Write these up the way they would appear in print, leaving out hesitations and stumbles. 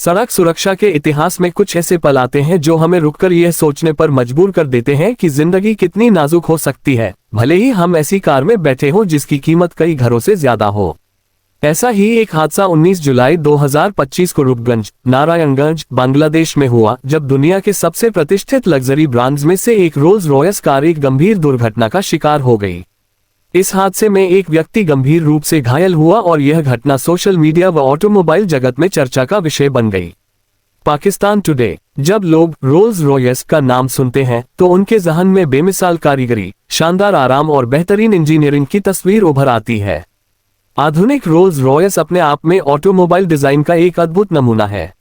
सड़क सुरक्षा के इतिहास में कुछ ऐसे पल आते हैं जो हमें रुककर यह सोचने पर मजबूर कर देते हैं कि जिंदगी कितनी नाजुक हो सकती है, भले ही हम ऐसी कार में बैठे हों जिसकी कीमत कई घरों से ज्यादा हो। ऐसा ही एक हादसा 19 जुलाई 2025 को रूपगंज, नारायणगंज, बांग्लादेश में हुआ, जब दुनिया के सबसे प्रतिष्ठित लग्जरी ब्रांड्स में से एक रोल्स रॉयस कार एक गंभीर दुर्घटना का शिकार हो गई। इस हादसे में एक व्यक्ति गंभीर रूप से घायल हुआ और यह घटना सोशल मीडिया व ऑटोमोबाइल जगत में चर्चा का विषय बन गई। पाकिस्तान टुडे। जब लोग रोल्स रॉयस का नाम सुनते हैं तो उनके जहन में बेमिसाल कारीगरी, शानदार आराम और बेहतरीन इंजीनियरिंग की तस्वीर उभर आती है। आधुनिक रोल्स रॉयस अपने आप में ऑटोमोबाइल डिजाइन का एक अद्भुत नमूना है।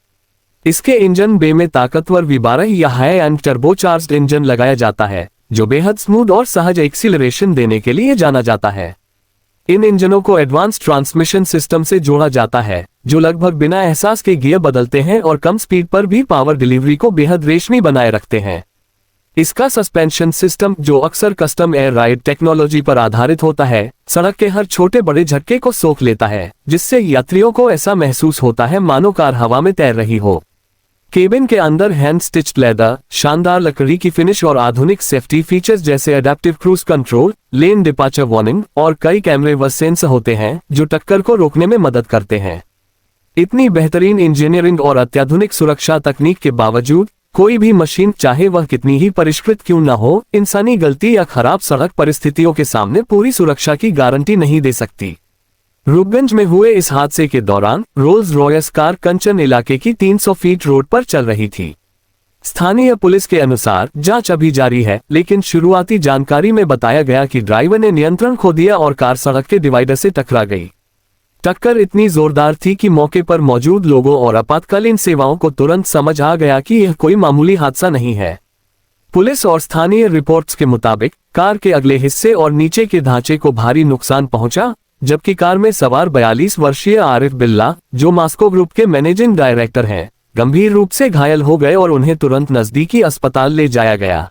इसके इंजन बे में ताकतवर V12 या हाई एंड टर्बोचार्ज्ड इंजन लगाया जाता है, जो बेहद स्मूथ और सहज एक्सीलरेशन देने के लिए जाना जाता है। इन इंजनों को एडवांस ट्रांसमिशन सिस्टम से जोड़ा जाता है, जो लगभग बिना एहसास के गियर बदलते हैं और कम स्पीड पर भी पावर डिलीवरी को बेहद रेशमी बनाए रखते हैं। इसका सस्पेंशन सिस्टम, जो अक्सर कस्टम एयर राइड टेक्नोलॉजी पर आधारित होता है, सड़क के हर छोटे बड़े झटके को सोख लेता है, जिससे यात्रियों को ऐसा महसूस होता है मानो कार हवा में तैर रही हो। केबिन के अंदर हैंड स्टिच्ड लेदर, शानदार लकड़ी की फिनिश और आधुनिक सेफ्टी फीचर्स जैसे adaptive cruise control, lane departure warning और कई कैमरे व सेंसर होते हैं जो टक्कर को रोकने में मदद करते हैं। इतनी बेहतरीन इंजीनियरिंग और अत्याधुनिक सुरक्षा तकनीक के बावजूद कोई भी मशीन, चाहे वह कितनी ही परिष्कृत क्यों न हो, इंसानी गलती या खराब सड़क परिस्थितियों के सामने पूरी सुरक्षा की गारंटी नहीं दे सकती। रूपगंज में हुए इस हादसे के दौरान रोल्स रॉयस कार कंचन इलाके की 300 फीट रोड पर चल रही थी। स्थानीय पुलिस के अनुसार जांच अभी जारी है, लेकिन शुरुआती जानकारी में बताया गया कि ड्राइवर ने नियंत्रण खो दिया और कार सड़क के डिवाइडर से टकरा गई। टक्कर इतनी जोरदार थी कि मौके पर मौजूद लोगों और आपातकालीन सेवाओं को तुरंत समझ आ गया कि यह कोई मामूली हादसा नहीं है। पुलिस और स्थानीय रिपोर्ट्स के मुताबिक कार के अगले हिस्से और नीचे के ढांचे को भारी नुकसान पहुंचा, जबकि कार में सवार 42 वर्षीय आरिफ बिल्ला, जो मास्को ग्रुप के मैनेजिंग डायरेक्टर हैं, गंभीर रूप से घायल हो गए और उन्हें तुरंत नजदीकी अस्पताल ले जाया गया।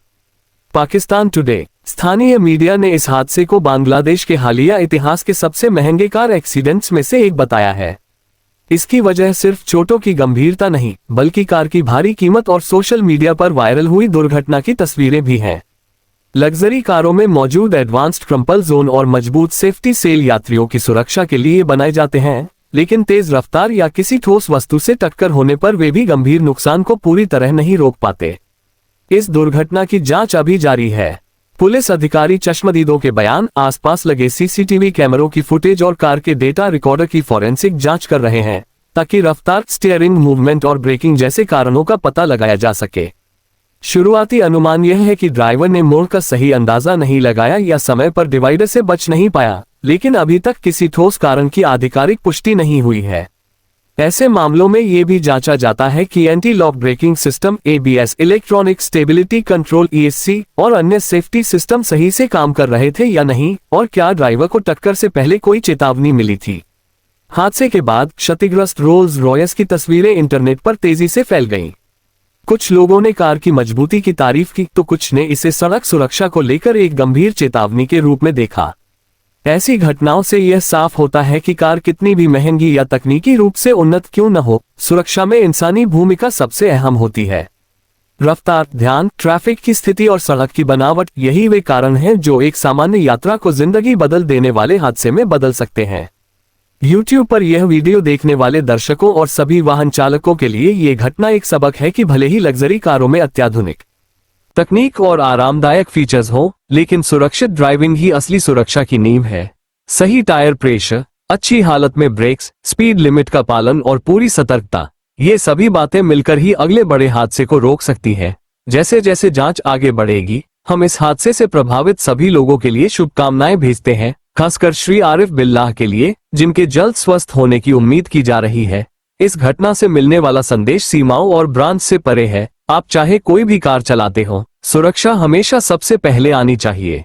पाकिस्तान टुडे। स्थानीय मीडिया ने इस हादसे को बांग्लादेश के हालिया इतिहास के सबसे महंगे कार एक्सीडेंट्स में से एक बताया है। इसकी वजह सिर्फ चोटों की गंभीरता नहीं, बल्कि कार की भारी कीमत और सोशल मीडिया पर वायरल हुई दुर्घटना की तस्वीरें भी हैं। लग्जरी कारों में मौजूद एडवांस्ड क्रम्पल जोन और मजबूत सेफ्टी सेल यात्रियों की सुरक्षा के लिए बनाए जाते हैं, लेकिन तेज रफ्तार या किसी ठोस वस्तु से टक्कर होने पर वे भी गंभीर नुकसान को पूरी तरह नहीं रोक पाते। इस दुर्घटना की जांच अभी जारी है। पुलिस अधिकारी चश्मदीदों के बयान, आसपास लगे सीसीटीवी कैमरों की फुटेज और कार के डेटा रिकॉर्डर की फॉरेंसिक जांच कर रहे हैं, ताकि रफ्तार, स्टीयरिंग मूवमेंट और ब्रेकिंग जैसे कारणों का पता लगाया जा सके। शुरुआती अनुमान यह है कि ड्राइवर ने मोड़ का सही अंदाजा नहीं लगाया या समय पर डिवाइडर से बच नहीं पाया, लेकिन अभी तक किसी ठोस कारण की आधिकारिक पुष्टि नहीं हुई है। ऐसे मामलों में ये भी जांचा जाता है कि anti lock braking system ABS, electronic stability control ESC और अन्य सेफ्टी सिस्टम सही से काम कर रहे थे या नहीं, और क्या ड्राइवर को टक्कर से पहले कोई चेतावनी मिली थी। हादसे के बाद क्षतिग्रस्त रोल्स रॉयस की तस्वीरें इंटरनेट पर तेजी से फैल गईं। कुछ लोगों ने कार की मजबूती की तारीफ की तो कुछ ने इसे सड़क सुरक्षा को लेकर एक गंभीर चेतावनी के रूप में देखा। ऐसी घटनाओं से यह साफ होता है कि कार कितनी भी महंगी या तकनीकी रूप से उन्नत क्यों न हो, सुरक्षा में इंसानी भूमिका सबसे अहम होती है। रफ्तार, ध्यान, ट्रैफिक की स्थिति और सड़क की बनावट, यही वे कारण हैं जो एक सामान्य यात्रा को जिंदगी बदल देने वाले हादसे में बदल सकते हैं। YouTube पर यह वीडियो देखने वाले दर्शकों और सभी वाहन चालकों के लिए ये घटना एक सबक है कि भले ही लग्जरी कारों में अत्याधुनिक तकनीक और आरामदायक फीचर्स हो, लेकिन सुरक्षित ड्राइविंग ही असली सुरक्षा की नींव है। सही टायर प्रेशर, अच्छी हालत में ब्रेक्स, स्पीड लिमिट का पालन और पूरी सतर्कता, ये सभी बातें मिलकर ही अगले बड़े हादसे को रोक सकती है। जैसे जैसे जांच आगे बढ़ेगी, हम इस हादसे से प्रभावित सभी लोगों के लिए शुभकामनाएं भेजते हैं, खासकर श्री आरिफ बिल्लाह के लिए, जिनके जल्द स्वस्थ होने की उम्मीद की जा रही है। इस घटना से मिलने वाला संदेश सीमाओं और ब्रांड से परे है। आप चाहे कोई भी कार चलाते हो, सुरक्षा हमेशा सबसे पहले आनी चाहिए।